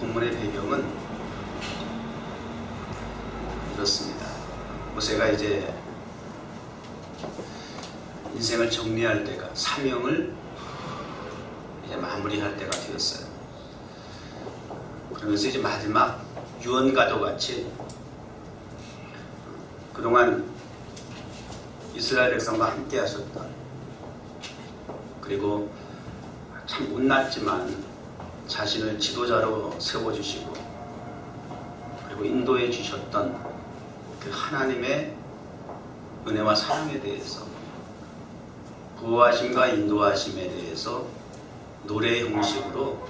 본문의 배경은 이렇습니다. 모세가 이제 인생을 정리할 때가, 사명을 이제 마무리할 때가 되었어요. 그러면서 이제 마지막 유언과도 같이 그동안 이스라엘 백성과 함께 하셨던, 그리고 참 못났지만 자신을 지도자로 세워주시고 그리고 인도해 주셨던 그 하나님의 은혜와 사랑에 대해서, 구하심과 인도하심에 대해서 노래 형식으로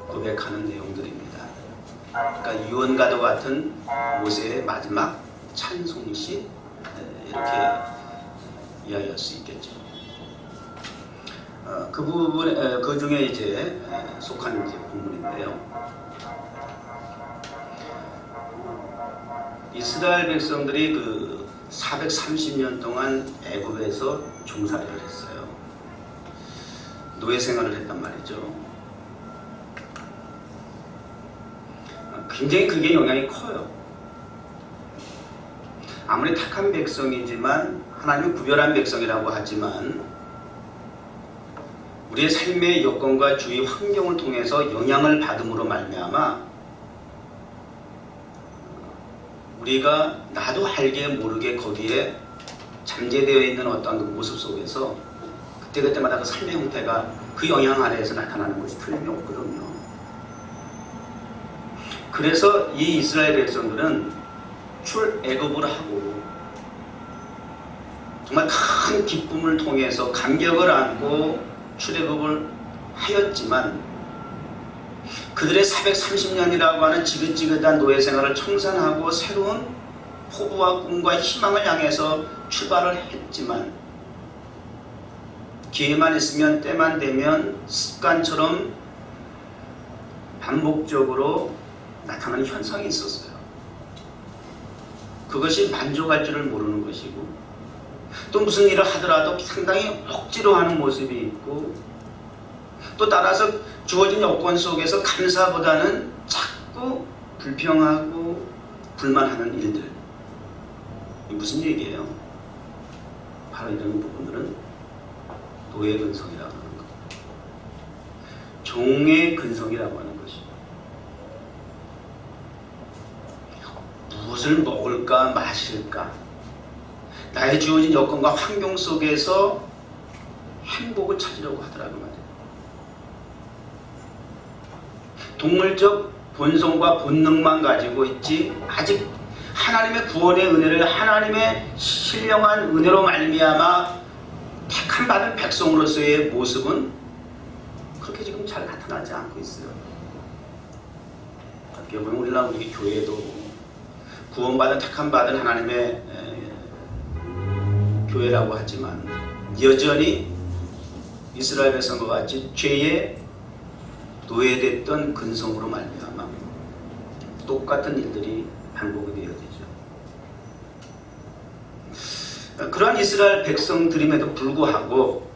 고백하는 내용들입니다. 그러니까 유언과도 같은 모세의 마지막 찬송시, 이렇게 이야기할 수 있겠죠. 그 부분, 그 중에 이제 속한 이제 부분인데요. 이스라엘 백성들이 그 430년 동안 애굽에서 종살이를 했어요. 노예 생활을 했단 말이죠. 굉장히 그게 영향이 커요. 아무리 택한 백성이지만, 하나님은 구별한 백성이라고 하지만, 우리의 삶의 여건과 주위 환경을 통해서 영향을 받음으로 말미암아 우리가 나도 알게 모르게 거기에 잠재되어 있는 어떤 그 모습 속에서 그때그때마다 그 삶의 형태가 그 영향 아래에서 나타나는 것이 틀림이 없거든요. 그래서 이 이스라엘 백성들은 출애굽을 하고 정말 큰 기쁨을 통해서 감격을 안고 출애굽을 하였지만, 그들의 430년이라고 하는 지긋지긋한 노예 생활을 청산하고 새로운 포부와 꿈과 희망을 향해서 출발을 했지만, 기회만 있으면 때만 되면 습관처럼 반복적으로 나타나는 현상이 있었어요. 그것이 만족할 줄을 모르는 것이고, 또 무슨 일을 하더라도 상당히 억지로 하는 모습이 있고, 또 따라서 주어진 여건 속에서 감사보다는 자꾸 불평하고 불만하는 일들. 이게 무슨 얘기예요? 바로 이런 부분들은 노예 근성이라고 하는 것, 종의 근성이라고 하는 것이죠. 무엇을 먹을까 마실까, 나의 주어진 여건과 환경 속에서 행복을 찾으려고 하더라고 말이에요. 동물적 본성과 본능만 가지고 있지, 아직 하나님의 구원의 은혜를, 하나님의 신령한 은혜로 말미암아 택함 받은 백성으로서의 모습은 그렇게 지금 잘 나타나지 않고 있어요. 어떻게 보면 우리 교회도 구원받은 택함 받은 하나님의 교회라고 하지만, 여전히 이스라엘 백성과 같이 죄에 노예됐던 근성으로 말미암아 똑같은 일들이 반복이 되어지죠. 그러한 이스라엘 백성들임에도 불구하고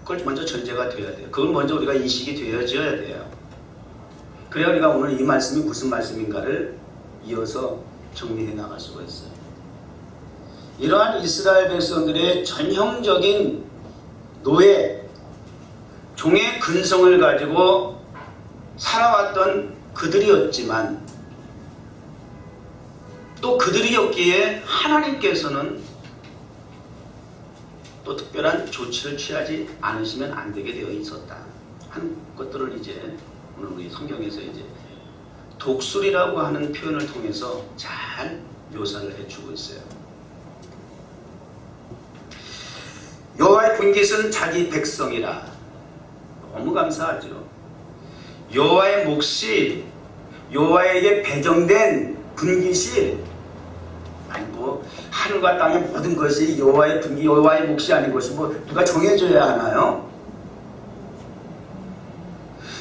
그걸 먼저 전제가 되어야 돼요. 그걸 먼저 우리가 인식이 되어져야 돼요. 그래야 우리가 오늘 이 말씀이 무슨 말씀인가를 이어서 정리해 나갈 수가 있어요. 이러한 이스라엘 백성들의 전형적인 노예, 종의 근성을 가지고 살아왔던 그들이었지만, 또 그들이었기에 하나님께서는 또 특별한 조치를 취하지 않으시면 안 되게 되어 있었다 하는 것들을 이제 오늘 우리 성경에서 이제 독수리라고 하는 표현을 통해서 잘 묘사를 해주고 있어요. 여호와의 분깃은 자기 백성이라. 너무 감사하죠. 여호와의 몫이, 여호와에게 배정된 분깃이, 아니 뭐 하늘과 땅의 모든 것이 여호와의 분깃, 여호와의 몫이 아닌 것이 뭐 누가 정해줘야 하나요?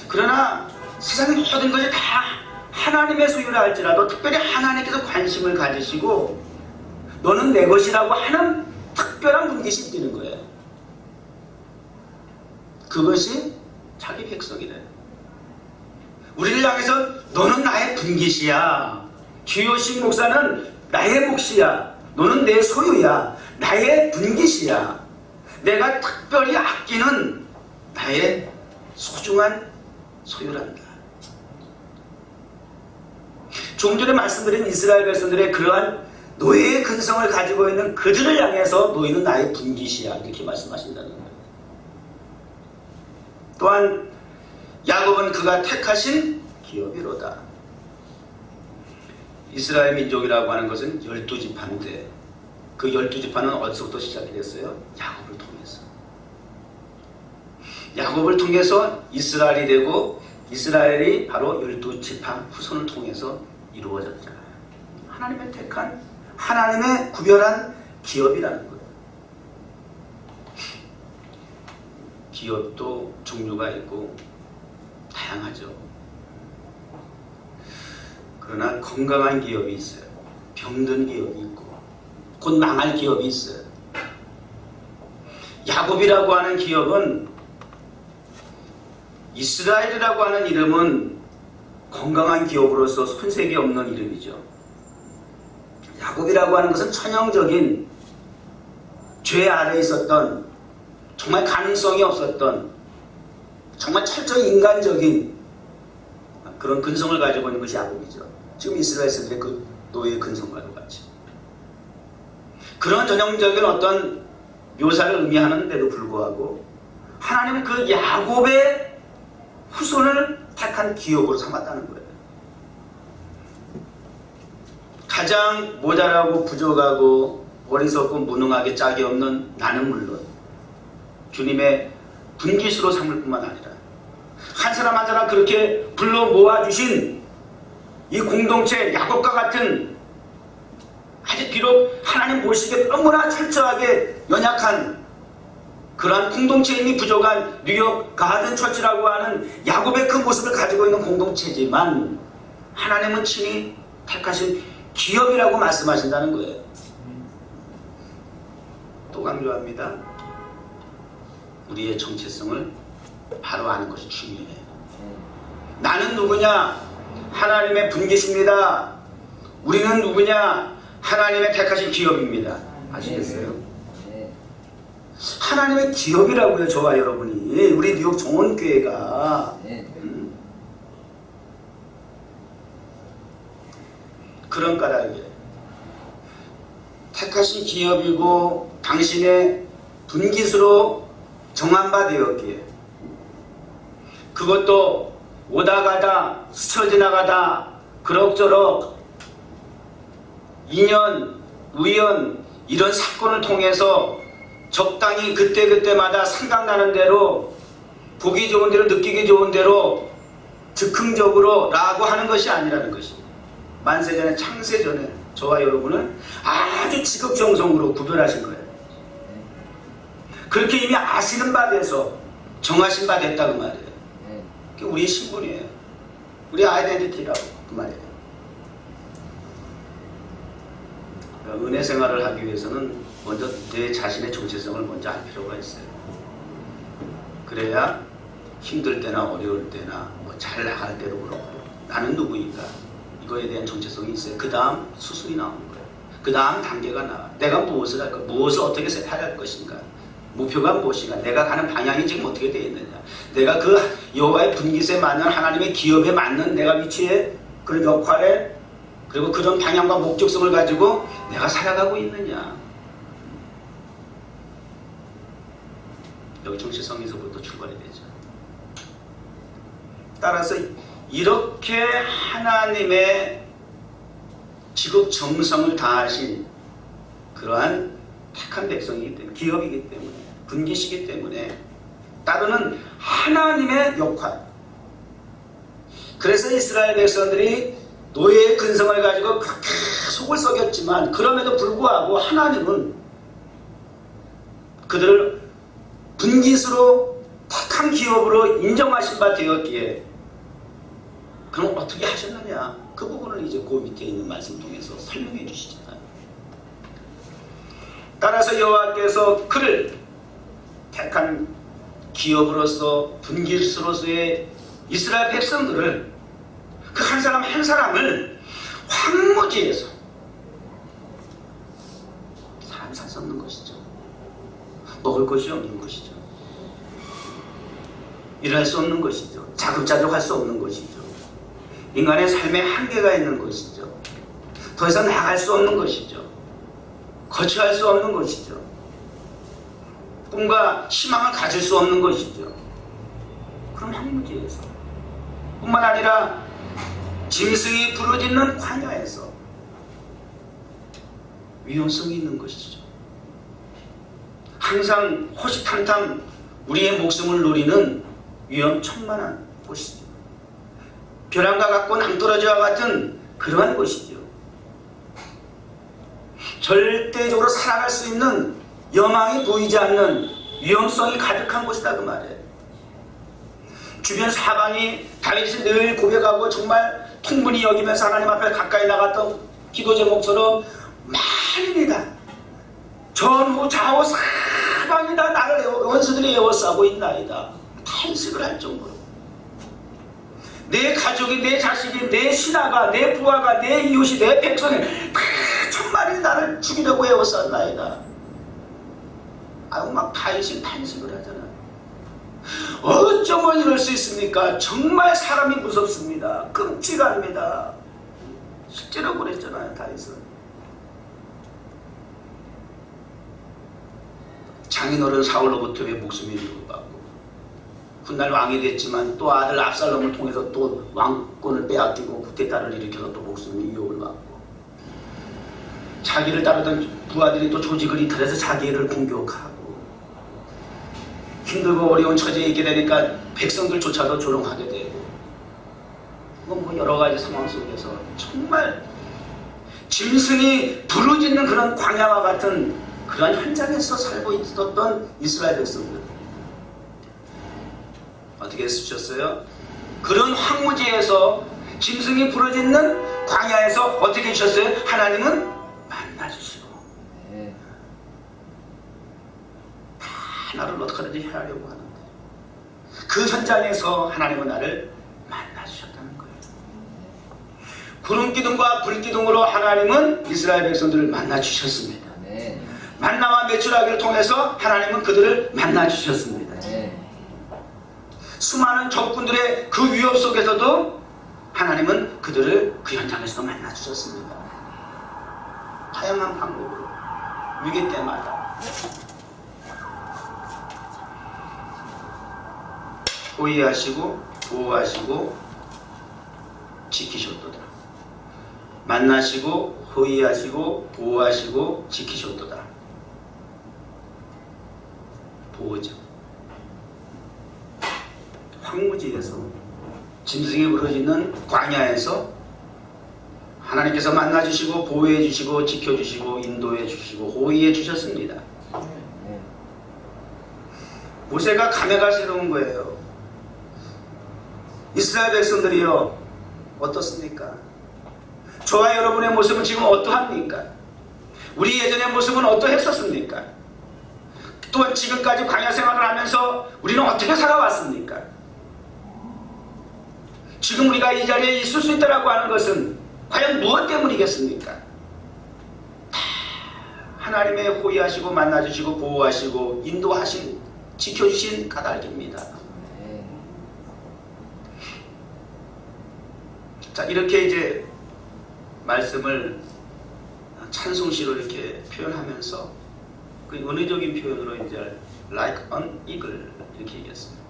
그러나 세상의 모든 것이 다 하나님의 소유라 할지라도 특별히 하나님께서 관심을 가지시고 너는 내 것이라고 하는 특별한 분깃이 있는 거예요. 그것이 자기 백성이래. 우리를 향해서 너는 나의 분깃이야. 주요식 목사는 나의 몫이야. 너는 내 소유야. 나의 분깃이야. 내가 특별히 아끼는 나의 소중한 소유란다. 좀 전에 말씀드린 이스라엘 백성들의 그러한 노예의 근성을 가지고 있는 그들을 향해서 너희는 나의 분깃이야. 이렇게 말씀하신다는 거예요. 또한 야곱은 그가 택하신 기업이로다. 이스라엘 민족이라고 하는 것은 12지파인데 그 12지파는 어디서부터 시작이 됐어요? 야곱을 통해서. 야곱을 통해서 이스라엘이 되고 이스라엘이 바로 12지파 후손을 통해서 이루어졌잖아요. 하나님의 택한, 하나님의 구별한 기업이라는 거예요. 기업도 종류가 있고 다양하죠. 그러나 건강한 기업이 있어요. 병든 기업이 있고 곧 망할 기업이 있어요. 야곱이라고 하는 기업은, 이스라엘이라고 하는 이름은 건강한 기업으로서 손색이 없는 이름이죠. 야곱이라고 하는 것은 천형적인 죄 아래에 있었던, 정말 가능성이 없었던, 정말 철저히 인간적인 그런 근성을 가지고 있는 것이 야곱이죠. 지금 이스라엘 사람들의 그 노예의 근성과도 같이. 그런 전형적인 어떤 묘사를 의미하는데도 불구하고 하나님은 그 야곱의 후손을 택한 기업으로 삼았다는 거예요. 가장 모자라고 부족하고 어리석고 무능하게 짝이 없는 나는 물론 주님의 분깃으로 삼을 뿐만 아니라 한 사람 한 사람 그렇게 불러 모아주신 이 공동체 야곱과 같은, 아직 비록 하나님 보시기에 너무나 철저하게 연약한 그러한 공동체 힘이 부족한 뉴욕 가든 처치라고 하는 야곱의 그 모습을 가지고 있는 공동체지만 하나님은 친히 택하신 기업이라고 말씀하신다는 거예요. 또 강조합니다. 우리의 정체성을 바로 아는 것이 중요해요. 나는 누구냐? 하나님의 분깃입니다. 우리는 누구냐? 하나님의 택하신 기업입니다. 아시겠어요? 하나님의 기업이라고요. 저와 여러분이, 우리 뉴욕 정원교회가. 그런 까닭에 택하신 기업이고 당신의 분깃으로 정한 바 되었기에, 그것도 오다가다 스쳐 지나가다 그럭저럭 인연, 우연 이런 사건을 통해서 적당히 그때그때마다 생각나는 대로, 보기 좋은 대로, 느끼기 좋은 대로 즉흥적으로 라고 하는 것이 아니라는 것입니다. 만세전에, 창세전에 저와 여러분을 아주 지극정성으로 구별하신 거예요. 그렇게 이미 아시는 바 돼서 정하신 바 됐다 그 말이에요. 그게 우리의 신분이에요. 우리 아이덴티티라고 그 말이에요. 은혜 생활을 하기 위해서는 먼저 내 자신의 정체성을 먼저 알 필요가 있어요. 그래야 힘들 때나 어려울 때나 뭐 잘 나갈 때도 그렇고 나는 누구인가 이거에 대한 정체성이 있어요. 그 다음 수술이 나오는 거예요. 그 다음 단계가 나와. 내가 무엇을 할까? 무엇을 어떻게 할 것인가? 목표가 무엇인가? 내가 가는 방향이 지금 어떻게 되어 있느냐? 내가 그 여호와의 분깃에 맞는 하나님의 기업에 맞는 내가 위치에 그런 역할에, 그리고 그런 방향과 목적성을 가지고 내가 살아가고 있느냐? 여기 정체성에서부터 출발이 되죠. 따라서 이렇게 하나님의 지극 정성을 다하신 그러한 택한 백성이기 때문에, 기업이기 때문에, 분깃이기 때문에 따르는 하나님의 역할. 그래서 이스라엘 백성들이 노예의 근성을 가지고 그렇게 속을 썩였지만 그럼에도 불구하고 하나님은 그들을 분깃으로 택한 기업으로 인정하신 바 되었기에, 그럼 어떻게 하셨느냐? 그 부분을 이제 그 밑에 있는 말씀 통해서 설명해 주시잖아요. 따라서 여호와께서 그를 택한 기업으로서 분깃으로서의 이스라엘 백성들을 그 한 사람 한 사람을 황무지에서 사람이 살 수 없는 것이죠. 먹을 것이 없는 것이죠. 일할 수 없는 것이죠. 자급자족할 수 없는 것이죠. 인간의 삶에 한계가 있는 것이죠. 더 이상 나갈 수 없는 것이죠. 거쳐할 수 없는 것이죠. 꿈과 희망을 가질 수 없는 것이죠. 그럼 황무지에서 뿐만 아니라 짐승이 부르짖는 광야에서 위험성이 있는 것이죠. 항상 호시탐탐 우리의 목숨을 노리는 위험천만한 곳이죠. 벼랑과 같고 낭떠러지와 같은 그러한 곳이죠. 절대적으로 살아갈 수 있는 여망이 보이지 않는 위험성이 가득한 곳이다 그 말이에요. 주변 사방이 다윗이 늘 고백하고 정말 통분히 여기면서 하나님 앞에 가까이 나갔던 기도 제목처럼 많습니다. 전후 좌우 사방이 다 나를 원수들이 에워싸고 있나이다. 탄식을 할 정도로 내 가족이, 내 자식이, 내 신하가, 내 부하가, 내 이웃이, 내 백성이 다 천만이 나를 죽이려고 에워쌌나이다. 아유 막 탄식을 하잖아. 어쩌면 이럴 수 있습니까? 정말 사람이 무섭습니다. 끔찍합니다. 실제로 그랬잖아요. 다윗은 장인어른 사울로부터의 목숨이 누구받고 훗날 왕이 됐지만 또 아들 압살롬을 통해서 또 왕권을 빼앗기고 쿠데타를 일으켜서 또 목숨의 위협을 받고 자기를 따르던 부하들이 또 조직을 이탈해서 자기를 공격하고 힘들고 어려운 처지에 있게 되니까 백성들조차도 조롱하게 되고 뭐 여러 가지 상황 속에서 정말 짐승이 부르짖는 그런 광야와 같은 그런 현장에서 살고 있었던 이스라엘 백성들 어떻게 했으셨어요? 그런 황무지에서 짐승이 부르짖는 광야에서 어떻게 하셨어요? 하나님은 만나주시고 나를 어떻게든지 해하려고 하는데 그 현장에서 하나님은 나를 만나주셨다는 거예요. 구름기둥과 불기둥으로 하나님은 이스라엘 백성들을 만나주셨습니다. 만나와 매출하기를 통해서 하나님은 그들을 만나주셨습니다. 수많은 적군들의 그 위협 속에서도 하나님은 그들을 그 현장에서 만나주셨습니다. 다양한 방법으로 위기 때마다 호위하시고 보호하시고 지키셨도다. 만나시고 호위하시고 보호하시고 지키셨도다. 보호죠. 황무지에서 짐승이 부러지는 광야에서 하나님께서 만나주시고 보호해주시고 지켜주시고 인도해주시고 호위해주셨습니다. 모세가 감회가 새로운 거예요. 이스라엘 백성들이요 어떻습니까? 저와 여러분의 모습은 지금 어떠합니까? 우리 예전의 모습은 어떠했었습니까? 또한 지금까지 광야 생활을 하면서 우리는 어떻게 살아왔습니까? 지금 우리가 이 자리에 있을 수 있다고 하는 것은 과연 무엇 때문이겠습니까? 다 하나님의 호위하시고 만나주시고 보호하시고 인도하신 지켜주신 까닭입니다. 자, 이렇게 이제 말씀을 찬송시로 이렇게 표현하면서 그 은혜적인 표현으로 이제 like an eagle 이렇게 얘기했습니다.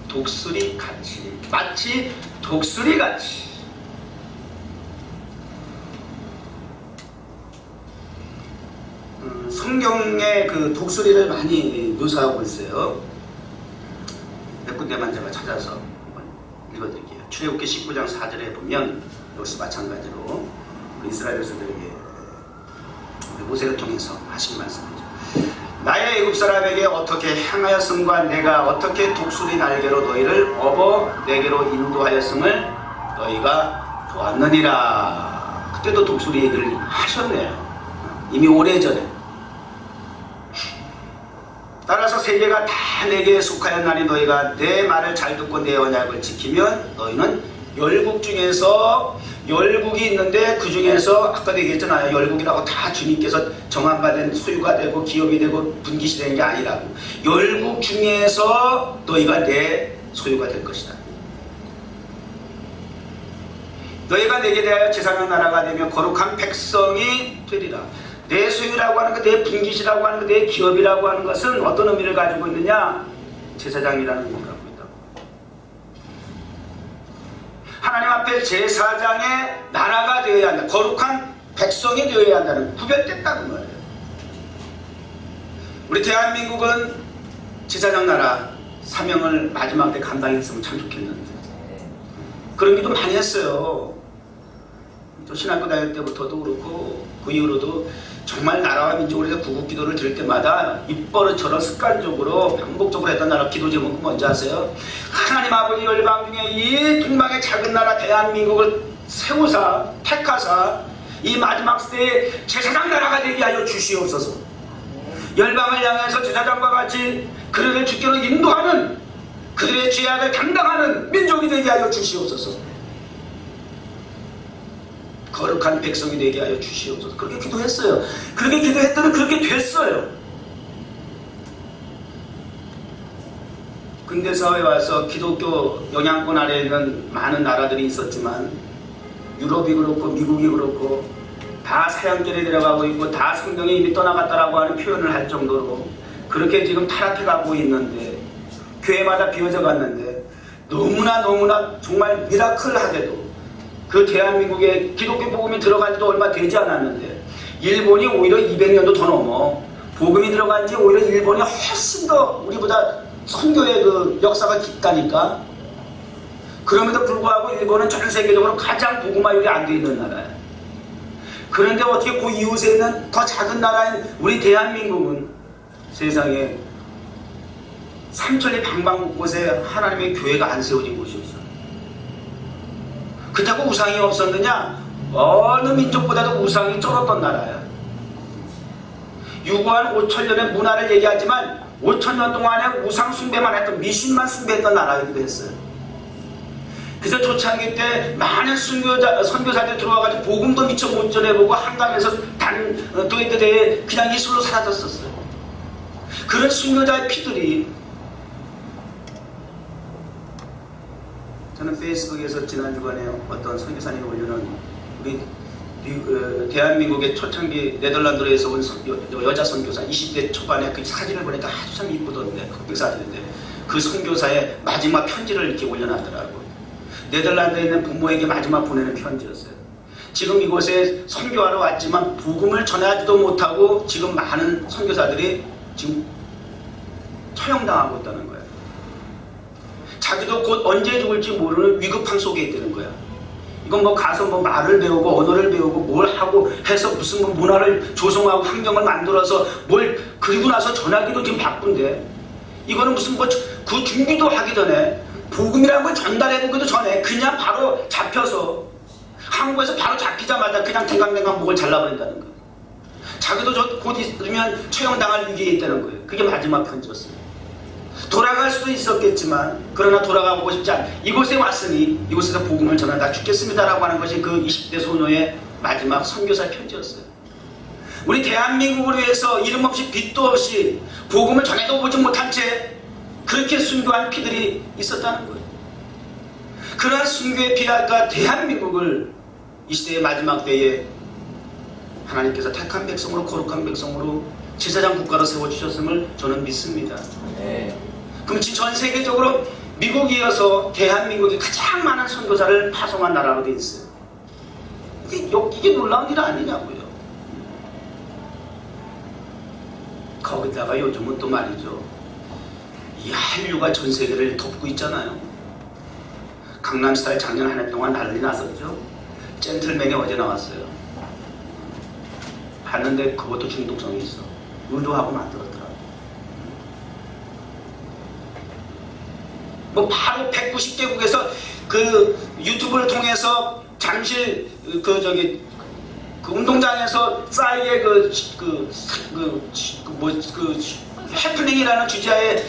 독수리 같이, 마치 독수리 같이. 성경에 그 독수리를 많이 묘사하고 있어요. 몇 군데만 제가 찾아서 한번 읽어드릴게요. 출애굽기 19장 4절에 보면 역시 마찬가지로 우리 이스라엘 백성들에게 모세를 통해서 하신 말씀이죠. 나의 애굽 사람에게 어떻게 행하였음과 내가 어떻게 독수리 날개로 너희를 업어 내게로 인도하였음을 너희가 보았느니라. 그때도 독수리 얘기를 하셨네요. 이미 오래전에. 따라서 세계가 다 내게 속하였나니 너희가 내 말을 잘 듣고 내 언약을 지키면 너희는 열국 중에서 열국이 있는데 그 중에서 아까도 얘기했잖아요. 열국이라고 다 주님께서 정한받은 소유가 되고 기업이 되고 분깃이 되는 게 아니라고. 열국 중에서 너희가 내 소유가 될 것이다. 너희가 내게 대하여 제사장 나라가 되며 거룩한 백성이 되리라. 내 소유라고 하는 것, 내 분깃이라고 하는 것, 내 기업이라고 하는 것은 어떤 의미를 가지고 있느냐? 제사장이라는 의미를 갖고 있다. 하나님 앞에 제사장의 나라가 되어야 한다. 거룩한 백성이 되어야 한다는, 구별됐다는 거예요. 우리 대한민국은 제사장 나라 사명을 마지막 때 감당했으면 참 좋겠는데 그런 기도 많이 했어요. 저 신학교 다닐 때부터도 그렇고 그 이후로도 정말 나라와 민족을 위해서 구국기도를 드릴 때마다 입버릇처럼 습관적으로 반복적으로 했던 나라 기도 제목은 뭔지 아세요? 하나님 아버지 열방 중에 이 동방의 작은 나라 대한민국을 세우사 택하사 이 마지막 시대에 제사장 나라가 되게 하여 주시옵소서. 열방을 향해서 제사장과 같이 그들을 주께로 인도하는 그들의 죄악을 감당하는 민족이 되게 하여 주시옵소서. 거룩한 백성이 되게 하여 주시옵소서. 그렇게 기도했어요. 그렇게 기도했더니 그렇게 됐어요. 근대사회에 와서 기독교 영향권 아래에 있는 많은 나라들이 있었지만 유럽이 그렇고 미국이 그렇고 다 사형결에 내려가고 있고 다 성경에 이미 떠나갔다라고 하는 표현을 할 정도로 그렇게 지금 타락해가고 있는데 교회마다 비어져 갔는데 너무나 정말 미라클하게도 그 대한민국에 기독교 복음이 들어간 지도 얼마 되지 않았는데 일본이 오히려 200년도 더 넘어 복음이 들어간 지 오히려 일본이 훨씬 더 우리보다 선교의 그 역사가 깊다니까. 그럼에도 불구하고 일본은 전 세계적으로 가장 복음화율이 안 돼 있는 나라야. 그런데 어떻게 그 이웃에 있는 더 작은 나라인 우리 대한민국은 세상에 삼천리 방방곳곳에 하나님의 교회가 안 세워진 곳이 없어. 그렇다고 우상이 없었느냐? 어느 민족보다도 우상이 쩔었던 나라야. 유구한 5천년의 문화를 얘기하지만 5천년 동안에 우상 숭배만 했던, 미신만 숭배했던 나라이기도 했어요. 그래서 초창기 때 많은 선교사들이 들어와가지고 복음도 미처 못 전해보고 한강에서 도에대에 그냥 이슬로 사라졌었어요. 그런 순교자의 피들이, 저는 페이스북에서 지난 주간에 어떤 선교사님이 올려놓은 우리 대한민국의 초창기 네덜란드에서 온 여자 선교사 20대 초반에 그 사진을 보니까 아주 참 이쁘던데, 흑백 사진인데 그 선교사의 마지막 편지를 이렇게 올려놨더라고요. 네덜란드에 있는 부모에게 마지막 보내는 편지였어요. 지금 이곳에 선교하러 왔지만 복음을 전하지도 못하고 지금 많은 선교사들이 지금 처형당하고 있다는 거예요. 자기도 곧 언제 죽을지 모르는 위급함 속에 있다는 거야. 이건 뭐 가서 뭐 말을 배우고 언어를 배우고 뭘 하고 해서 무슨 뭐 문화를 조성하고 환경을 만들어서 뭘 그리고 나서 전하기도 지금 바쁜데, 이거는 무슨 뭐 그 준비도 하기 전에 복음이라는 걸 전달해보기도 전에 그냥 바로 잡혀서 한국에서 바로 잡히자마자 그냥 댕강댕강 목을 잘라버린다는 거예요. 자기도 곧 있으면 처형당할 위기에 있다는 거예요. 그게 마지막 편지였어요. 돌아갈 수도 있었겠지만 그러나 돌아가고 싶지 않아. 이곳에 왔으니 이곳에서 복음을 전하다 죽겠습니다라고 하는 것이 그 20대 소녀의 마지막 선교사 편지였어요. 우리 대한민국을 위해서 이름 없이 빛도 없이 복음을 전해도 보지 못한 채 그렇게 순교한 피들이 있었다는 거예요. 그러한 순교의 피가 대한민국을 이 시대의 마지막 때에 하나님께서 택한 백성으로, 거룩한 백성으로 제사장 국가로 세워주셨음을 저는 믿습니다. 네. 그럼 전 세계적으로 미국에 이어서 대한민국이 가장 많은 선교사를 파송한 나라로 되어 있어요. 이게 놀라운 일 아니냐고요. 거기다가 요즘은 또 말이죠, 이 한류가 전 세계를 덮고 있잖아요. 강남스타일 작년 한 해 동안 난리 났었죠. 젠틀맨이 어제 나왔어요. 봤는데 그것도 중독성이 있어. 의도하고 만들었더라고. 뭐 바로 190개국에서 그 유튜브를 통해서 잠실 그 운동장에서 싸이의 해프닝이라는 주제의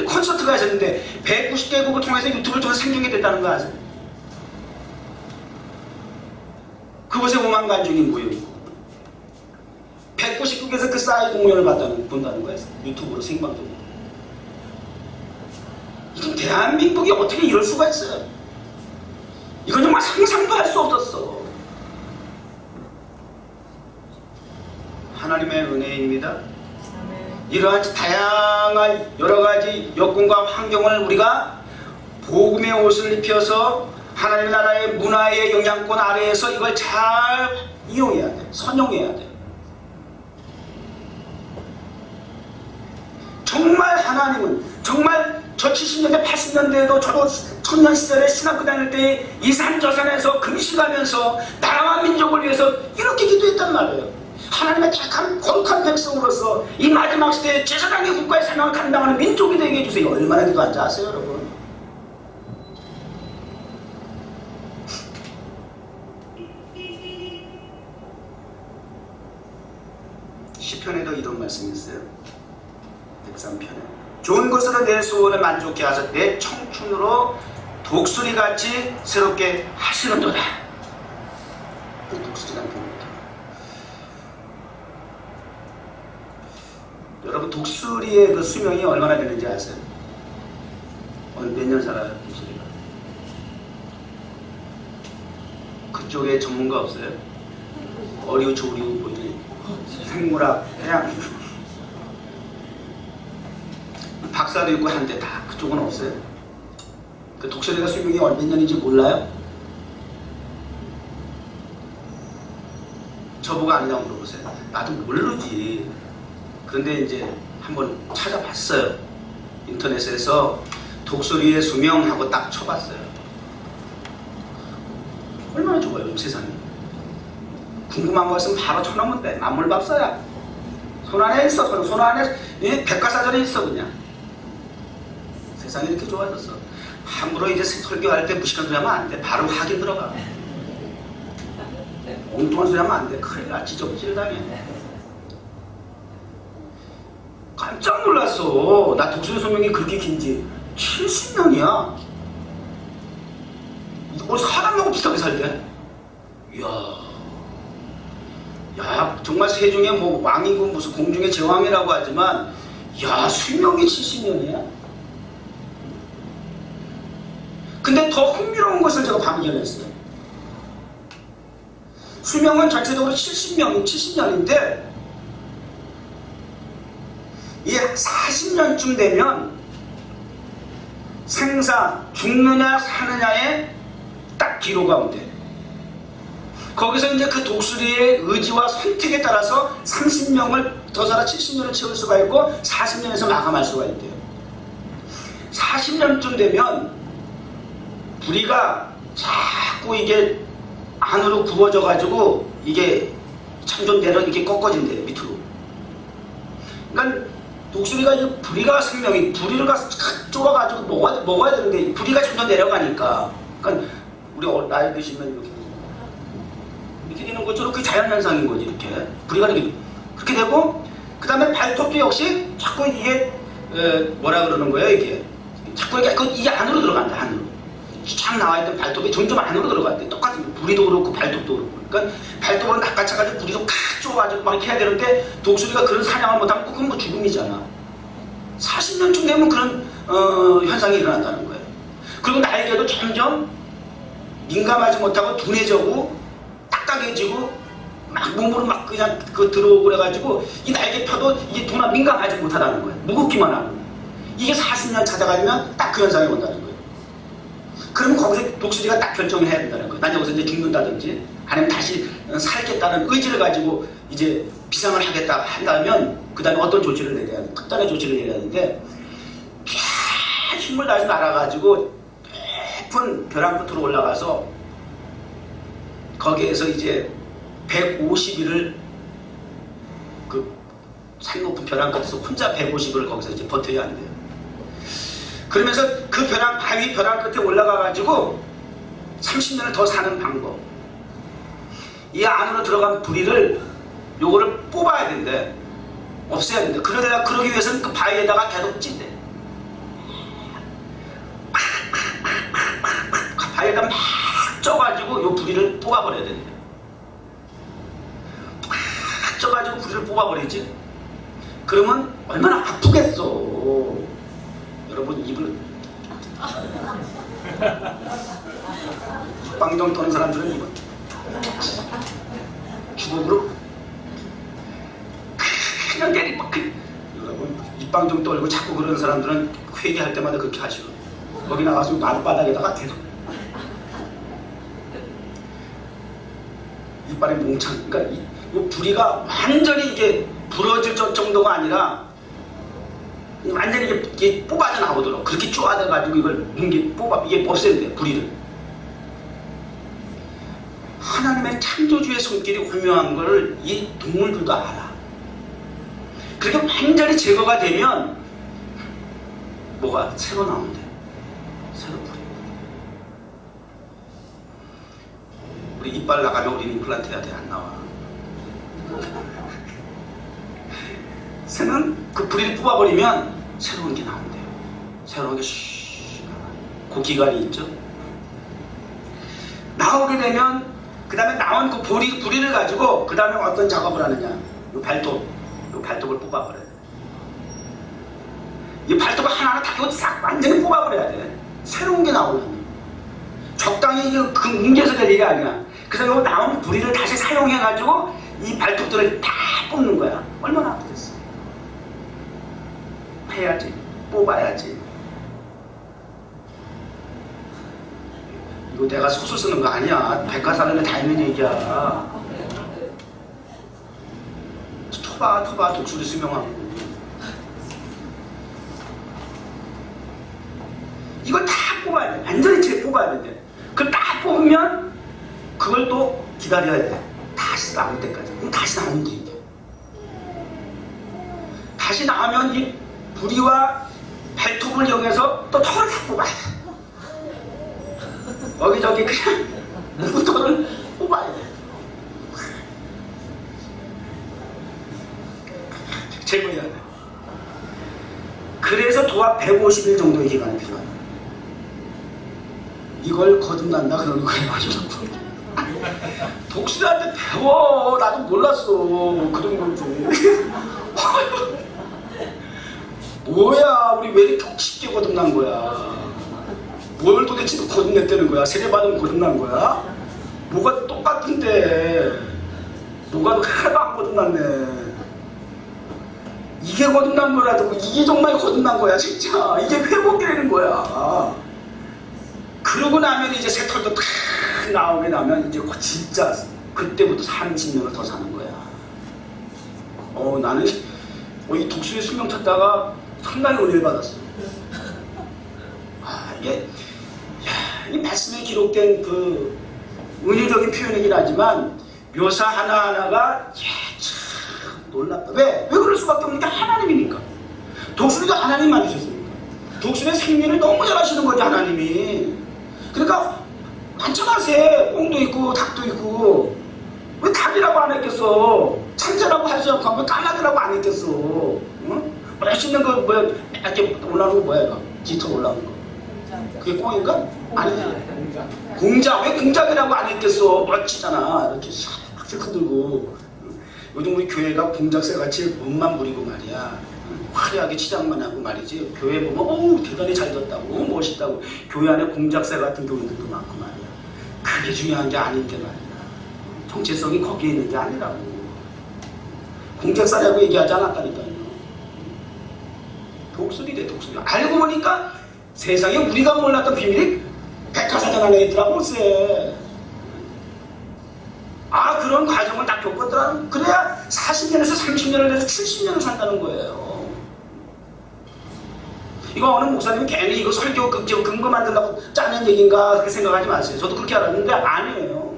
콘서트가 있었는데 190개국을 통해서 유튜브를 통해서 생중계 됐다는 거 아세요? 그곳에 5만 관중이 모여있고 199개에서 그 싸이 공연을 본다는 거예요. 유튜브로 생방송으로. 이건 대한민국이 어떻게 이럴 수가 있어요. 이건 정말 상상도 할 수 없었어. 하나님의 은혜입니다. 이러한 다양한 여러가지 여건과 환경을 우리가 복음의 옷을 입혀서 하나님의 나라의 문화의 영향권 아래에서 이걸 잘 이용해야 돼. 선용해야 돼. 정말 하나님은 정말 저 70년대 80년대에도 저도 청년 시절에 신학교 다닐 때 이 산 저 산에서 금식하면서 나라와 민족을 위해서 이렇게 기도했단 말이에요. 하나님의 택한 거룩한 백성으로서 이 마지막 시대에 제사장의 국가의 사명을 감당하는 민족이 되게 해주세요. 얼마나 기도한지 아세요, 여러분? 시편에도 이런 말씀이 있어요. 103편에 좋은 것으로 내 소원을 만족케 하사 내 청춘으로 독수리같이 새롭게 하시는도다. 그 독수리란 표현입니다. 여러분 독수리의 그 수명이 얼마나 되는지 아세요? 몇 년 살아요 독수리가? 그쪽에 전문가 없어요? 어류, 조류, 뭐지? 생물학, 해양 박사도 있고 한데 다 그쪽은 없어요. 그 독수리가 수명이 몇 년인지 몰라요? 저보고 아니냐고 물어보세요. 나도 모르지. 그런데 이제 한번 찾아봤어요. 인터넷에서 독수리의 수명하고 딱 쳐봤어요. 얼마나 좋아요, 이 세상에. 궁금한 거 있으면 바로 쳐놓으면 돼. 만물박사야. 손 안에 있어. 손 안에 백과사전에 있어 그냥. 세상이 이렇게 좋아졌어. 함부로 이제 설교할 때 무식한 소리 하면 안 돼. 바로 확인 들어가. 엉뚱한 소리 하면 안 돼. 큰일 나. 지적질 당해. 깜짝 놀랐어. 나 독수리 수명이 그렇게 긴지 70년이야. 사람하고 비슷하게 살대. 이야, 야, 정말 세중에 뭐 왕이고 무슨 공중의 제왕이라고 하지만, 야, 수명이 70년이야? 근데 더 흥미로운 것을 제가 발견했어요. 수명은 전체적으로 70년인데, 이 40년쯤 되면 생사, 죽느냐 사느냐의 딱 기로가 온대. 거기서 이제 그 독수리의 의지와 선택에 따라서 30명을 더 살아 70년을 채울 수가 있고 40년에서 마감할 수가 있대요. 40년쯤 되면 부리가 자꾸 이게 안으로 굽어져 가지고 이게 점점 내려 이렇게 꺾어진대요, 밑으로. 그러니까 독수리가 이 부리가 생명이 부리를 쪼아가지고 먹어야 되는데 부리가 점점 내려가니까, 그러니까 우리 나이 드시면 이렇게 되는 것처럼 그게 자연현상인 거지. 이렇게 부리가 이렇게 그렇게 되고, 그 다음에 발톱도 역시 자꾸 이게 뭐라 그러는 거예요, 이게 자꾸 이게 안으로 들어간다. 안으로 쫙 나와있던 발톱이 점점 안으로 들어간대. 똑같은 부리도 그렇고 발톱도 그렇고. 그러니까 발톱으로 낚아차가지고 부리도 칵 쪼아가지고 막 이렇게 해야 되는데 독수리가 그런 사냥을 못하면 그건 뭐 죽음이잖아. 40년쯤 되면 그런 현상이 일어난다는 거예요. 그리고 날개도 점점 민감하지 못하고 둔해지고 딱딱해지고 막 몸으로 막 그냥 들어오고 그래가지고 이 날개 펴도 이게 민감하지 못하다는 거예요. 무겁기만 하고. 이게 40년 찾아가면 딱 그 현상이 온다는 거예요. 그러면 거기서 독수리가 딱 결정을 해야 된다는 거예요. 난 여기서 이제 죽는다든지 아니면 다시 살겠다는 의지를 가지고 이제 비상을 하겠다 한다면 그 다음에 어떤 조치를 내려야 돼. 특단의 조치를 내려야 되는데, 힘을 다해서 날아가지고 높은 벼랑 끝으로 올라가서 거기에서 이제 150일을 그 산 높은 벼랑 끝에서 혼자 150일을 거기서 이제 버텨야 한대요. 그러면서 그 바위 벼랑 끝에 올라가가지고 30년을 더 사는 방법. 이 안으로 들어간 부리를 요거를 뽑아야 된대. 없애야 된대. 그러기 위해서는 그 바위에다가 계속 찐대. 바위에다 막 쪄가지고 요 부리를 뽑아버려야 된대. 찾아가지고 부리를 뽑아버리지. 그러면 얼마나 아프겠어. 여러분 입을 빵정 떠는 사람들은 입을 주걱으로 그냥 때리고 여러분 입방정 떨고 자꾸 그러는 사람들은 회개할 때마다 그렇게 하시고 거기 나가서 마룻바닥에다가 계속 이빨에 몽창. 그러니까 이 부리가 완전히 이게 부러질 정도가 아니라 완전히 이게 뽑아져 나오도록 그렇게 쪼아대가지고 이걸 이게 없애야 돼. 부리를. 하나님의 창조주의 손길이 오묘한 걸 이 동물들도 알아. 그렇게 완전히 제거가 되면 뭐가 새로 나온대. 새로 부리. 우리 이빨 나가면 우리는 임플란트 해야 돼. 안 나와. 새는 그 부리를 뽑아버리면 새로운 게 나온대요. 새로운 게 그 기간이 있죠. 나오게 되면 그 다음에 나온 그 부리를 가지고 그 다음에 어떤 작업을 하느냐. 이 발톱을 뽑아버려야 돼. 이 발톱을 하나하나 다 이거 싹 완전히 뽑아버려야 돼. 새로운 게 나오려면. 적당히 그 뭉개서 될 일이 아니야. 그래서 이 나온 부리를 다시 사용해가지고 이 발톱들을 다 뽑는 거야. 얼마나 아프겠어. 해야지. 뽑아야지. 이거 내가 소설 쓰는 거 아니야. 백과사전에 다 있는 얘기야. 토바 독수리 수명하고 이걸 다 뽑아야 돼. 완전히 뽑아야 돼. 그걸 딱 뽑으면 그걸 또 기다려야 돼. 다시 나올 때까지. 그럼 다시 나오면 돼. 이제. 다시 나오면 이 부리와 발톱을 이용해서 또 털을 다 뽑아야 돼. 여기저기 그냥 털을 뽑아야 돼. 제거해야 돼. 그래서 도합 150일 정도의 기간이 필요하다. 이걸 거듭난다 그러는 거예요. 독수리한테 배워. 나도 몰랐어. 그 정도인지. 뭐야, 우리 왜 이렇게 쉽게 거듭난 거야? 뭘 도대체 거듭냈다는 거야? 세례받으면 거듭난 거야? 뭐가 똑같은데 뭐가 하나도 안 거듭났네. 이게 거듭난 거라도 이게 정말 거듭난 거야. 진짜 이게 회복되는 거야. 그러고 나면 이제 새털도 탁 나오게 나면 이제 진짜 그때부터 30년을 더 사는 거야. 나는 이 독수리 수명 찾다가 상당히 은혜를 받았어. 이 말씀에 기록된 그 은유적인 표현이긴 하지만 묘사 하나하나가 참 놀랍다. 왜 그럴 수밖에 없는 게 하나님이니까. 독수리도 하나님 만드셨으니까. 독수리의 생리를 너무 잘하시는 거지 하나님이. 그러니까 많잖아. 새 꽁도 있고 닭도 있고. 왜 닭이라고 안 했겠어? 참새라고 하지 않고 한번 까마귀라고 안 했겠어? 응? 멋있는 거 뭐야? 이렇게 올라오는 거 뭐야? 이거 깃털 올라오는 거. 그게 꽁인가? 아니지. 공작. 왜 공작이라고 안 했겠어? 멋지잖아. 이렇게 싹 흔들고. 요즘 우리 교회가 공작새같이 몸만 부리고 말이야. 화려하게 치장만 하고 말이지. 교회 보면 어우 대단히 잘 졌다고 멋있다고. 교회 안에 공작새 같은 교인들도 많고 말이야. 그게 중요한 게 아닌데 말이야. 정체성이 거기에 있는 게 아니라고. 공작새라고 얘기하지 않았다니까요. 독수리래 독수리. 알고 보니까 세상에 우리가 몰랐던 비밀이 백과사전 안에 있더라고. 글쎄. 그런 과정을 딱 겪었더라. 그래야 40년에서 30년을 해서 70년을 산다는 거예요. 이거 어느 목사님이 괜히 이거 설교 근거 만들려고 짜는 얘기인가 그렇게 생각하지 마세요. 저도 그렇게 알았는데 아니에요.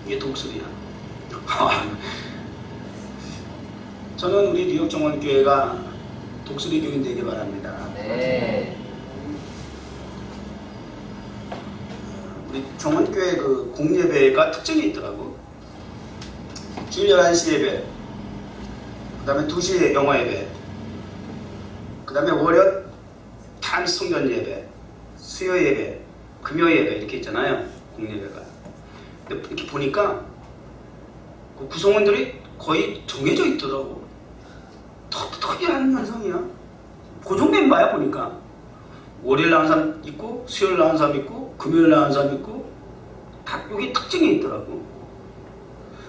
이게 독수리야. 저는 우리 뉴욕 정원교회가 독수리 교인 되길 바랍니다. 네. 우리 정원교회 그 공예배가 특징이 있더라고. 주일 11시 예배, 그 다음에 2시에 영화 예배, 그 다음에 월요일 탄 성전 예배, 수요 예배, 금요 예배 이렇게 있잖아요. 공예배가. 근데 이렇게 보니까 그 구성원들이 거의 정해져 있더라고. 특이한 현상이야. 고정 멤버야 보니까. 월요일 나온 사람 있고, 수요일 나온 사람 있고, 금요일 나온 사람 있고, 다 여기 특징이 있더라고.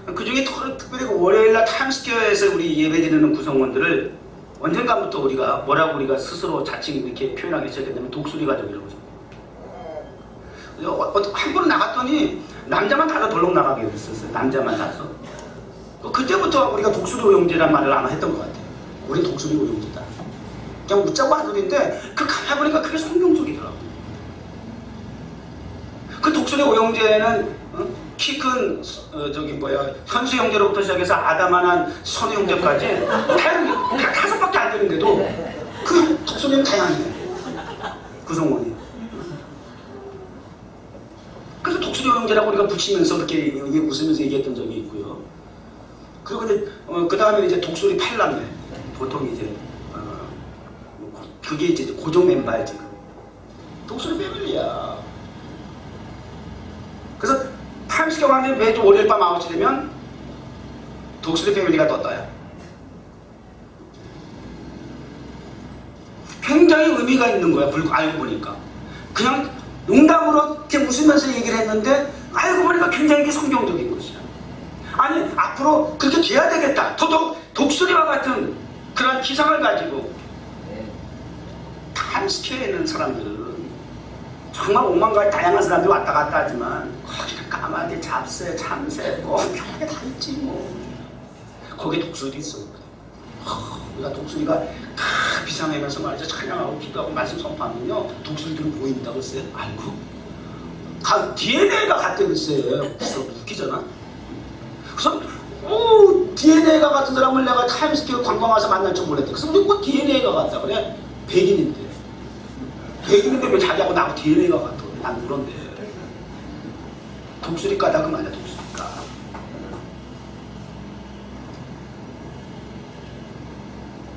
그 중에 특별히 월요일날 타임스퀘어에서 우리 예배드리는 구성원들을 언젠가부터 우리가 뭐라고 우리가 스스로 자칭 이렇게 표현하기 시작했냐면 독수리 가족이라고 하죠. 한 번 나갔더니 남자만 다섯 덜렁 나가게 됐었어요. 남자만 다섯. 그때부터 우리가 독수리 오용제란 말을 아마 했던 것 같아요. 우린 독수리 오용제다. 그냥 웃자고 한 소리인데 그 가만 보니까 그게 성경적이더라고요. 그 독수리 오용제는 키 큰 현수 형제로부터 시작해서 아담한한 선우 형제까지 다섯 밖에 안 되는데도 그 독수리는 다양해. 구성원이. 그래서 독수리 오용제라고 우리가 붙이면서 그렇게 웃으면서 얘기했던 적이 있고요. 그리고 이제 그 다음에 이제 독수리 팔남매. 보통 이제 그게 이제 고정 멤버야 지금. 독수리 패밀리야. 그래서 타임스퀘어 광장에 매주 월요일 밤 9시 되면 독수리 패밀리가 떴다야. 굉장히 의미가 있는 거야. 알고 보니까. 그냥 농담으로 이렇게 웃으면서 얘기를 했는데 알고 보니까 굉장히 성경적인 것이야. 아니 앞으로 그렇게 돼야 되겠다. 더더욱 독수리와 같은 그런 기상을 가지고 타임스퀘어에 있는 사람들은 정말 오만 가지 다양한 사람들이 왔다 갔다 하지만 거기는 까마귀, 잡새, 참새 뭐 별게 다 있지 뭐. 거기에 독수리도 있어. 우리가 독수리가 다 비상하면서 말이죠. 찬양하고 기도하고 말씀 선포하면요 독수리들은 보인다고 했어요. 알고? DNA가 같대 글쎄. 웃기잖아. 그래서 DNA가 같은 사람을 내가 타임스퀘어 관광 와서 만날 줄 몰랐대. 그래서 우리 꼭 DNA가 같다 그래. 백인인데 왜 자기하고 나하고 DNA가 같아. 난 그런데 독수리 까닭은 맞아. 독수리 까.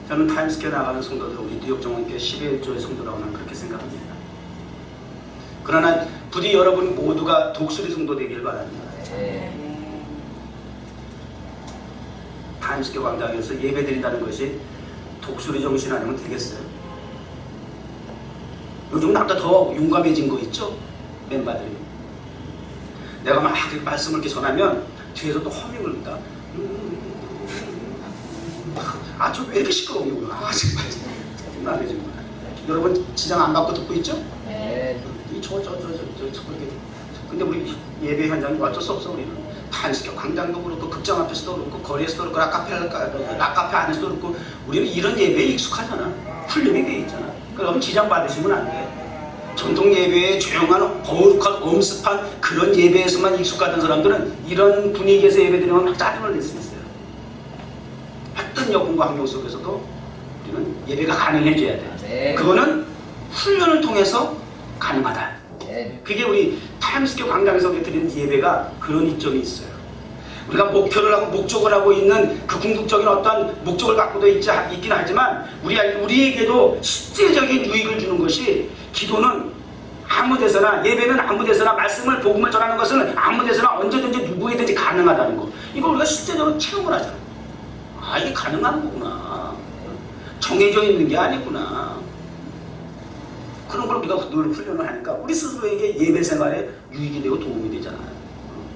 저는 타임스퀘어 나가는 성도들 우리 뉴욕 정원교회 11조의 성도라고 난 그렇게 생각합니다. 그러나 부디 여러분 모두가 독수리 성도 되길 바랍니다. 타임스퀘어 광장에서 예배드린다는 것이 독수리 정신 아니면 되겠어요? 요즘 나보다 더 용감해진 거 있죠? 멤버들이. 내가 막 말씀을 이렇게 전하면 뒤에서 또 허밍을 한다. 저 왜 이렇게 시끄러워요? 정말 짜증나네 정말. 여러분 지장 안 받고 듣고 있죠? 네. 그렇게. 근데 우리 예배 현장이 어쩔 수 없어 우리는. 타임스퀘어 광장도 그렇고 극장 앞에서도 그렇고 거리에서도 그렇고 락카페 안에서도 그렇고 우리는 이런 예배에 익숙하잖아. 훈련이 돼 있잖아. 그럼 지장 받으시면 안 돼. 전통 예배에 조용한 거룩한 엄습한 그런 예배에서만 익숙하던 사람들은 이런 분위기에서 예배드리면 막 짜증을 낼 수 있어요. 어떤 여건과 환경 속에서도 우리는 예배가 가능해져야 돼. 네. 그거는 훈련을 통해서 가능하다. 네. 그게 우리 타임스퀘어 광장에서 드리는 예배가 그런 이점이 있어요. 우리가 목표를 하고 목적을 하고 있는 그 궁극적인 어떤 목적을 갖고도 있긴 하지만 우리에게도 실제적인 유익을 주는 것이 기도는 아무 데서나 예배는 아무 데서나 말씀을 복음을 전하는 것은 아무 데서나 언제든지 누구에든지 가능하다는 거. 이걸 우리가 실제적으로 체험을 하잖아. 이게 가능한 거구나. 정해져 있는 게 아니구나. 그런 걸 우리가 늘 훈련을 하니까 우리 스스로에게 예배 생활에 유익이 되고 도움이 되잖아요.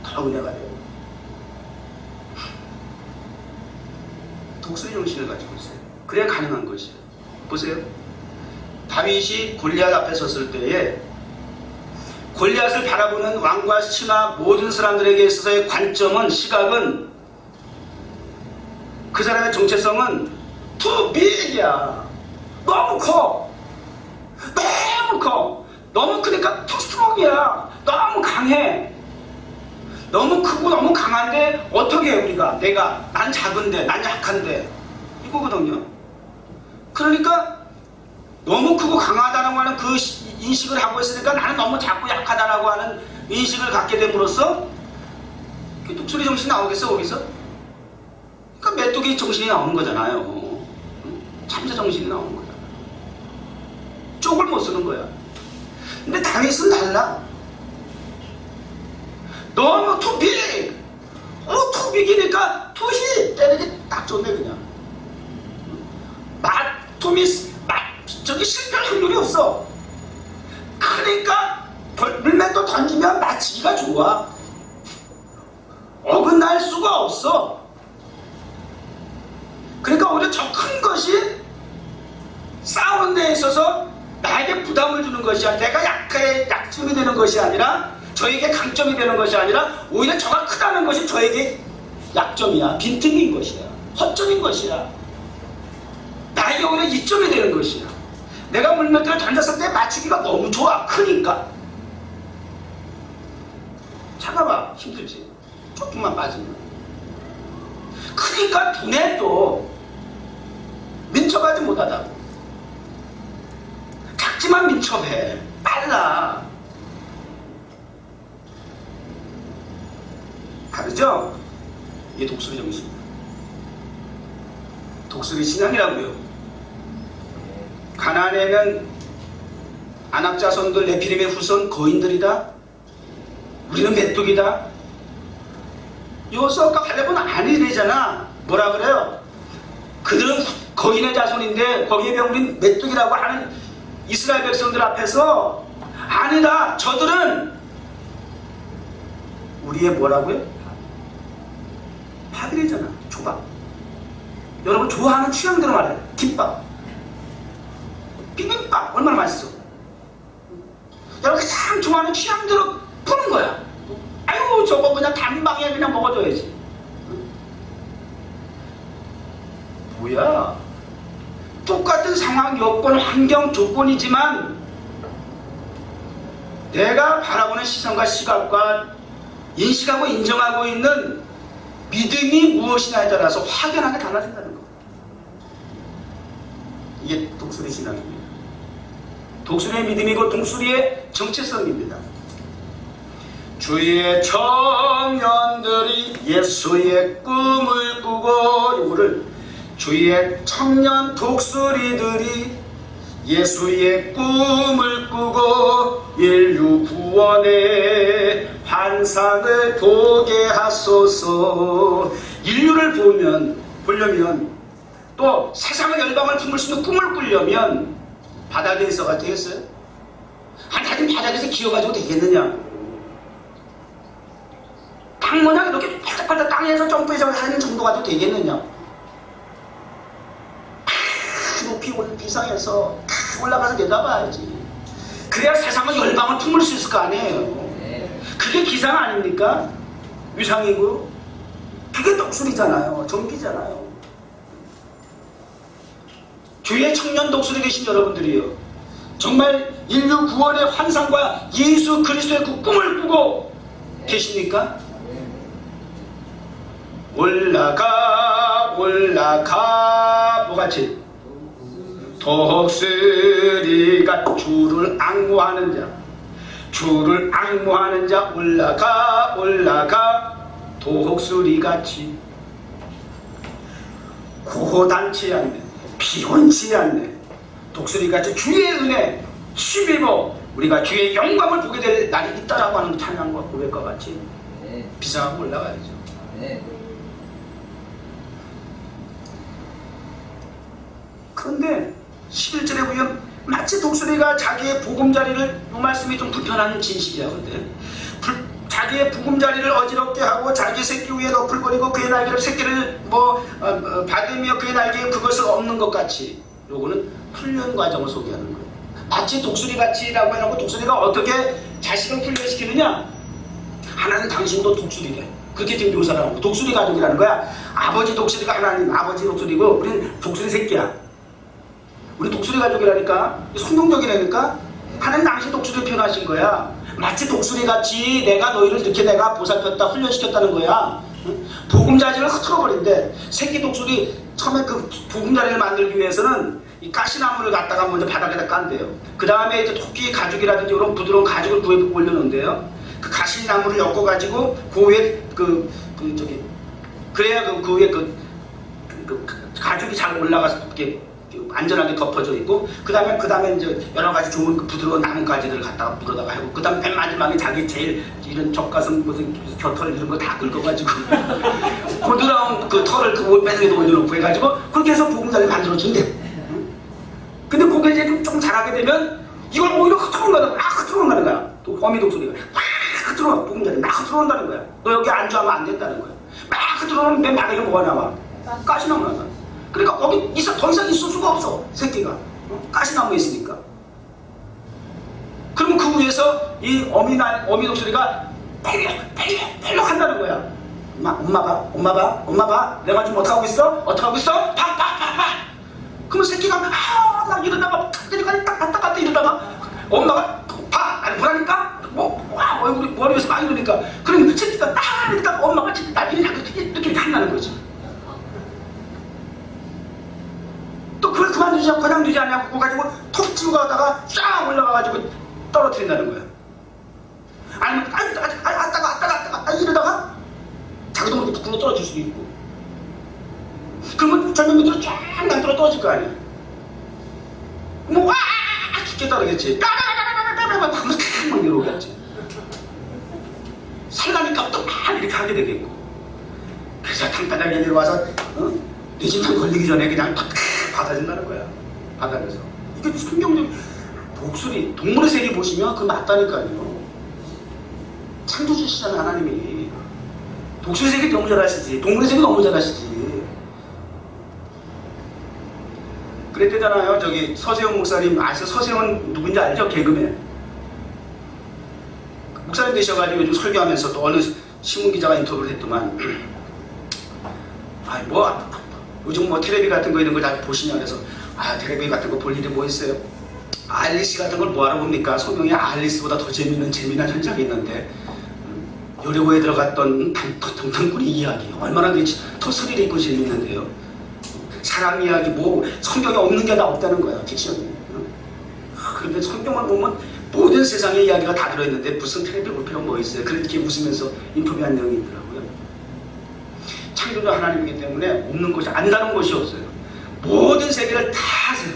더 은혜가 되고. 독수리 정신을 가지고 있어요. 그래야 가능한 것이에요. 보세요. 다윗이 골리앗 앞에 섰을 때에 골리앗을 바라보는 왕과 신하 모든 사람들에게 있어서의 관점은 시각은 그 사람의 정체성은 too big이야. 너무 커. 너무 커. 너무 크니까 too strong이야. 너무 강해. 너무 크고 너무 강한데 어떻게 해 우리가? 난 작은데 난 약한데 이거거든요. 그러니까 너무 크고 강하다라고 하는 그 인식을 하고 있으니까 나는 너무 작고 약하다라고 하는 인식을 갖게 됨으로써 그 독수리 정신이 나오겠어 거기서? 그러니까 메뚜기 정신이 나오는 거잖아요. 참새 정신이 나오는 거잖아. 쪽을 못 쓰는 거야. 근데 다윗은 달라. 너무 투비! 투비기니까 투시! 때리기 딱 좋네, 그냥. 저기 실패할 확률이 없어. 그러니까 물맷도 던지면 맞히기가 좋아. 어긋날 수가 없어. 그러니까 오히려 저 큰 것이 싸우는 데 있어서 나에게 부담을 주는 것이 아니라, 내가 약점이 되는 것이 아니라, 저에게 강점이 되는 것이 아니라, 오히려 저가 크다는 것이 저에게 약점이야, 빈틈인 것이야, 허점인 것이야. 나에게 오히려 이점이 되는 것이야. 내가 물맷대를 던졌을 때 맞추기가 너무 좋아. 크니까. 잡아봐. 힘들지. 조금만 빠지면. 크니까 분해 또 민첩하지 못하다고. 작지만 민첩해. 빨라. 다르죠? 이게 독수리 정신이야. 독수리 신앙이라고요. 가나안에는 아낙자손들, 네피림의 후손 거인들이다. 우리는 메뚜기다. 여호수아가 갈렙은 아니래잖아. 뭐라 그래요? 그들은 거인의 자손인데 거기에 비하면 우린 메뚜기라고 하는 이스라엘 백성들 앞에서 아니다. 저들은 우리의 뭐라고요? 밥이래잖아. 초밥. 여러분 좋아하는 취향대로 말해. 김밥, 비빔밥 얼마나 맛있어. 여러분 가장 좋아하는 취향대로 푸는 거야. 아유 저거 그냥 단방에 그냥 먹어줘야지. 뭐야? 똑같은 상황, 여건, 환경, 조건이지만 내가 바라보는 시선과 시각과 인식하고 인정하고 있는 믿음이 무엇이냐에 따라서 확연하게 달라진다는 거. 이게 독수리 신앙입니다. 독수리의 믿음이고 독수리의 정체성입니다. 주의 청년들이 예수의 꿈을 꾸고, 이거를 주의 청년 독수리들이 예수의 꿈을 꾸고 인류 구원의 환상을 보게 하소서. 인류를 보려면 또 세상의 열방을 품을 수 있는 꿈을 꾸려면 바닥에 있어가 되겠어요? 하긴 바닥에서 기어가지고 되겠느냐? 땅 모양 이렇게 팔딱팔딱 땅에서 점프해서 하는 정도 가지고 되겠느냐? 높이 비상에서 올라가서 내다봐야지. 그래야 세상의 열방을 품을 수 있을 거 아니에요. 그게 기상 아닙니까? 위상이고. 그게 독수리잖아요. 종기잖아요. 주의 청년 독수리 되신 여러분들이요, 정말 인류 구원의 환상과 예수 그리스도의 그 꿈을 꾸고 계십니까? 올라가 뭐같이? 독수리가 주를 앙모하는 자 올라가 독수리같이 고단치 않네, 피곤치 않네. 독수리같이 주의 은혜 힘입어 우리가 주의 영광을 보게 될 날이 있다라고 하는 찬양과 고백과 같이 비상하고 올라가야죠. 그런데 11절에 보면 마치 독수리가 자기의 보금자리를, 이 말씀이 좀 불편한 진실이야. 근데 자기의 보금자리를 어지럽게 하고 자기 새끼 위에 너풀거리고 그의 날개를 새끼를 받으며 그의 날개에 그것을 얻는 것 같이, 요거는 훈련 과정을 소개하는 거예요. 마치 독수리같이라고 해놓고 독수리가 어떻게 자식을 훈련시키느냐? 하나님 당신도 독수리래. 그렇게 지금 묘사를 하고, 독수리 가족이라는 거야. 아버지 독수리가 하나님, 아버지 독수리고 우리는 독수리 새끼야. 우리 독수리 가족이라니까. 성경적이라니까. 하나님 당신 독수리를 표현하신 거야. 마치 독수리같이 내가 너희를 이렇게 내가 보살폈다, 훈련시켰다는 거야. 보금자리를 흐트러버린대. 새끼 독수리 처음에 그 보금자리를 만들기 위해서는 이 가시나무를 갖다가 먼저 바닥에다 깐대요. 그 다음에 이제 토끼 가죽이라든지 이런 부드러운 가죽을 구해 올려놓은대요. 그 가시나무를 엮어가지고 그 위에 그래야 그 위에 그 가죽이 잘 올라가서 이렇게 안전하게 덮어져 있고, 그 다음에 이제 여러 가지 좋은 그 부드러운 나뭇가지들을 갖다가 물어다가 하고, 그 다음에 맨 마지막에 자기 제일 이런 젖가슴 무슨 겨털 이런 거 다 긁어가지고 고드라운 그 털을 그 매듭에도 올려놓고 해가지고 그렇게 해서 보금자리를 만들어준대. 근데 그게 이제 좀 잘하게 되면 이걸 오히려 흐트러 간다는 거야. 또 어미 독수리가 막 흐트러, 보금자리 막 흐트러 간다는 거야. 너 여기 안주하면 안 된다는 거야. 막 흐트러 가면 맨 바닥에 뭐가 나와? 가시나무 나와. 그러니까 거기 더 이상 있을 수가 없어, 새끼가. 가시나무에 있으니까. 그러면 그 위에서 이 어미 독수리가 펄럭 한다는 거야. 엄마 봐. 내가 지금 어떡하고 있어? 팍! 그러면 새끼가 막 이러다가 딱 갔다 이러다가 엄마가 봐! 보라니까? 얼굴이 머리에서 막 이러니까. 그러면 새끼가 딱 이러다가 엄마가 이렇게 한다는 거지. 또 그걸 그만두지 않냐고 그거 가지고 톡 치고 가다가 쫙 올라가가지고 떨어뜨린다는 거야. 아니면 아따가 이러다가 자기도 모르게 굴러 떨어질 수도 있고. 그러면 절벽 밑으로 쫙 난들어 떨어질 거 아니야. 뭐 와 죽겠다 그러겠지. 하면서 막 이러겠지. 살라니까 또 막 이렇게 하게 되겠고. 그래서 땅바닥에 내려와서 내 집만 걸리기 전에 그냥 탁 받아준다는 거야. 바닥에서. 이게 성경적 독수리, 동물의 세계 보시면 그거 맞다니까요. 창조주시잖아 하나님이. 독수리 세계 너무 잘하시지. 동물의 세계 너무 잘하시지. 그랬대잖아요. 저기 서세원 목사님 아시죠? 서세원 누군지 알죠? 개그맨. 목사님 되셔가지고 요즘 설교하면서 또 어느 신문기자가 인터뷰를 했더만 요즘 뭐 텔레비 같은 거 이런 거 다 보시냐 그래서 텔레비 같은 거 볼 일이 뭐 있어요? 알리스 같은 걸 뭐하러 봅니까? 소명이 알리스보다 더 재미난 현장이 있는데 요리고에 들어갔던 덩탕꾸리 이야기 얼마나 더 스릴 있고 재밌는데요. 사랑 이야기 뭐 성경에 없는 게 다 없다는 거야. 픽션이. 그런데 성경을 보면 모든 세상의 이야기가 다 들어있는데 무슨 텔레비 볼 필요가 뭐 있어요. 그렇게 웃으면서 인터뷰한 내용이 있더라고요. 창조주 하나님이기 때문에 없는 것이 안다는 것이 없어요. 모든 세계를 다 아세요.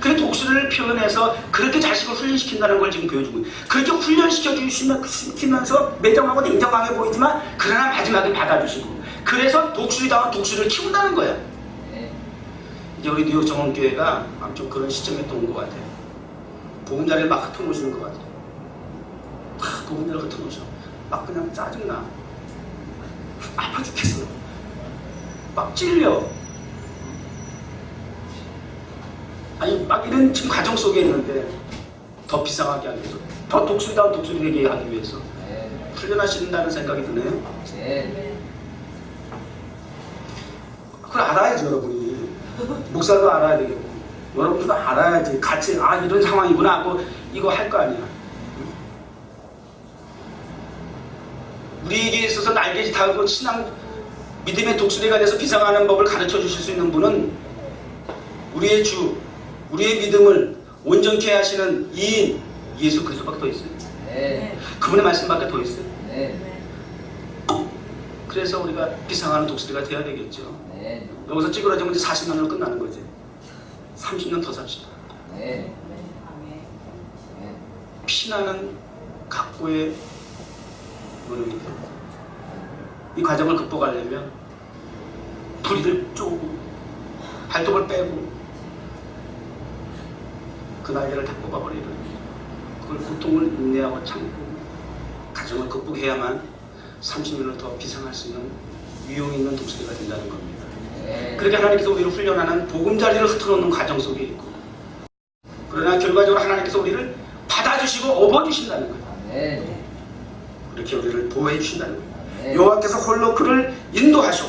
그래 독수리를 표현해서 그렇게 자식을 훈련시킨다는 걸 지금 보여주고 그렇게 훈련시키면서 매정하고 냉정하게 보이지만 그러나 마지막에 받아주시고 그래서 독수리다운 독수리를 키운다는 거야. 이제 우리 뉴욕 정원교회가 좀 그런 시점에 또 온 것 같아요. 보금자리를 막 흩어놓으시는 것 같아요. 보금자리를 흩어놓으셔. 막 그냥 짜증나. 아파 죽겠어. 막 찔려. 아니 막 이런 지금 과정 속에 있는데 더 비상하게 하기 위해서 더 독수리다운 독수리 되게 하기 위해서 훈련하신다는 생각이 드네요. 그걸 알아야지 여러분이. 목사도 알아야 되겠고 여러분도 알아야지. 같이 이런 상황이구나 하고 이거 할 거 아니야. 우리에게 있어서 날개짓하고 신앙 믿음의 독수리가 돼서 비상하는 법을 가르쳐 주실 수 있는 분은 우리의 주, 우리의 믿음을 온전케 하시는 이인 예수 그리스도밖에 더 있어요. 그분의 말씀밖에 더 있어요. 그래서 우리가 비상하는 독수리가 돼야 되겠죠. 여기서 찌그러지면 이제 40년으로 끝나는 거지. 30년 더 삽시다. 피나는 각고의 노력입니다. 이 과정을 극복하려면 부리를 쪼고 발톱을 빼고 그 날개를 다 뽑아버리는 그걸 고통을 인내하고 참고 과정을 극복해야만 30년을 더 비상할 수 있는 위용 있는 독수리가 된다는 겁니다. 그렇게 하나님께서 우리를 훈련하는 보금자리를 흩어놓는 과정 속에 있고 그러나 결과적으로 하나님께서 우리를 받아주시고 업어주신다는 거예요. 그렇게 우리를 보호해 주신다는 거예요. 여호와께서 홀로 그를 인도하셔.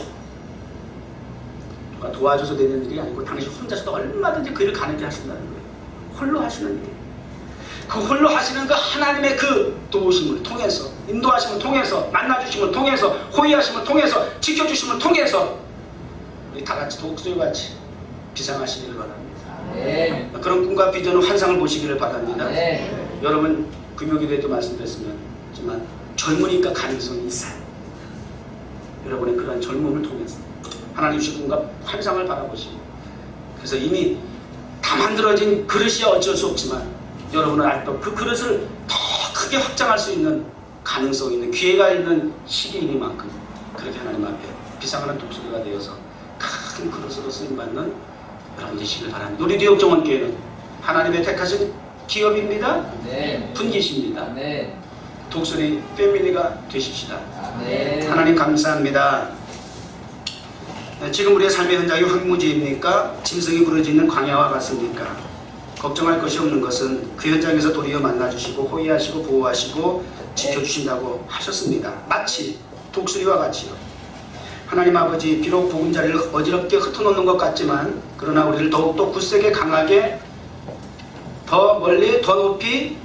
누가 도와줘서 되는 일이 아니고 당신 혼자서도 얼마든지 그 일을 가능케 하신다는 거예요. 홀로 하시는 일이에요. 그 홀로 하시는 그 하나님의 그 도우심을 통해서 인도하심을 통해서 만나주심을 통해서 호위하심을 통해서 지켜주심을 통해서 우리 다같이 독수리같이 비상하시기를 바랍니다. 그런 꿈과 비전을 환상을 보시기를 바랍니다. 여러분 금요일에도 말씀드렸지만 젊으니까 가능성이 있어요. 여러분의 그런 젊음을 통해서 하나님 주신 꿈과 환상을 바라보시고 그래서 이미 다 만들어진 그릇이야 어쩔 수 없지만 여러분은 알것 그 그릇을 더 크게 확장할 수 있는 가능성 있는 기회가 있는 시기이니만큼 그렇게 하나님 앞에 비상하는 독수리가 되어서 큰 그릇으로 쓰임받는 여러분 되시길 바랍니다. 우리 뉴욕 정원교회는 하나님의 택하신 기업입니다. 네. 분기십니다. 네. 독수리 패밀리가 되십시다. 네. 하나님 감사합니다. 지금 우리의 삶의 현장이 황무지입니까? 짐승이 부러지는 광야와 같습니까? 걱정할 것이 없는 것은 그 현장에서 도리어 만나주시고 호의하시고 보호하시고 지켜주신다고 하셨습니다. 마치 독수리와 같이요. 하나님 아버지 비록 보금자리를 어지럽게 흩어놓는 것 같지만 그러나 우리를 더욱더 굳세게 강하게 더 멀리 더 높이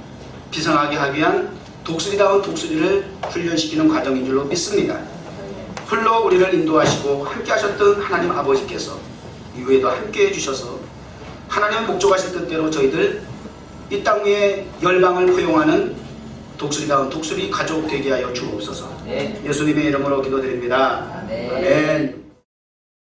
비상하게 하기 위한 독수리다운 독수리를 훈련시키는 과정인 줄로 믿습니다. 홀로 우리를 인도하시고 함께 하셨던 하나님 아버지께서 이후에도 함께 해주셔서 하나님의 목적하실 뜻대로 저희들 이 땅 위에 열방을 포용하는 독수리다운 독수리 가족 되게 하여 주옵소서. 네. 예수님의 이름으로 기도드립니다. 아멘. 아멘.